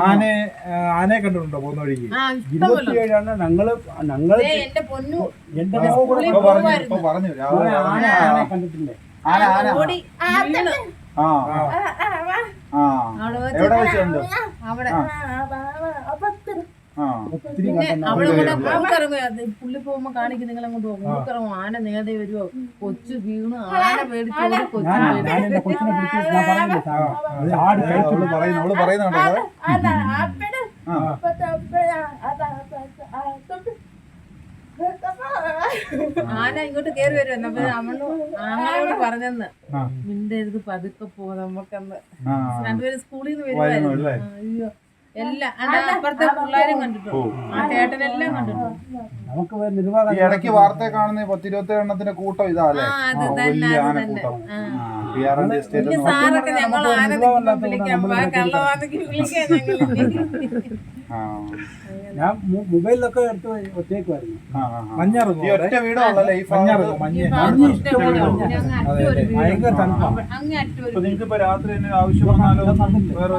ആനയെ കണ്ടിട്ടുണ്ടോ പോകുന്ന വഴിക്ക്? 27 ഞങ്ങള് പറഞ്ഞു കണ്ടിട്ടില്ലേ? എവിടെ വെച്ചുണ്ട്? പുള്ളി പോകുമ്പോ കാണിക്കും നിങ്ങൾ അങ്ങോട്ട് ഊക്കറങ്ങും. ആന നേരെ വരുവോ, കൊച്ചു വീണു ആന പേടിച്ചോട് കൊച്ചു ആന ഇങ്ങോട്ട് കേറി വരുമെന്ന്. അപ്പൊ നമ്മളോട് പറഞ്ഞെന്ന് മിണ്ടരുത്, പതുക്കെ പോ, നമുക്കെന്ന്. രണ്ടുപേരും സ്കൂളിൽ നിന്ന് വരുമായിരുന്നു. അയ്യോ എല്ലാം അപ്പുറത്തെ പിള്ളേരും കണ്ടിട്ടു, ആ ചേട്ടനെല്ലാം കണ്ടിട്ടു. ഇടയ്ക്ക് വാർത്ത കാണുന്ന 10-27 എണ്ണത്തിന്റെ കൂട്ടം ഇതാല്ലേ? സാറൊക്കെ ഞങ്ങൾ ആനന്ദിക്കാൻ വിളിക്കാം, കള്ളവാനക്ക് വിളിക്കാൻ ഞാൻ മൊബൈലിലൊക്കെ എടുത്ത് ഒറ്റയ്ക്കുമായിരുന്നു. ഒറ്റ വീടുള്ളല്ലേ ഈ നിങ്ങൾക്ക് ഇപ്പൊ രാത്രി തന്നെ ആവശ്യം വന്നാലോ വേറെ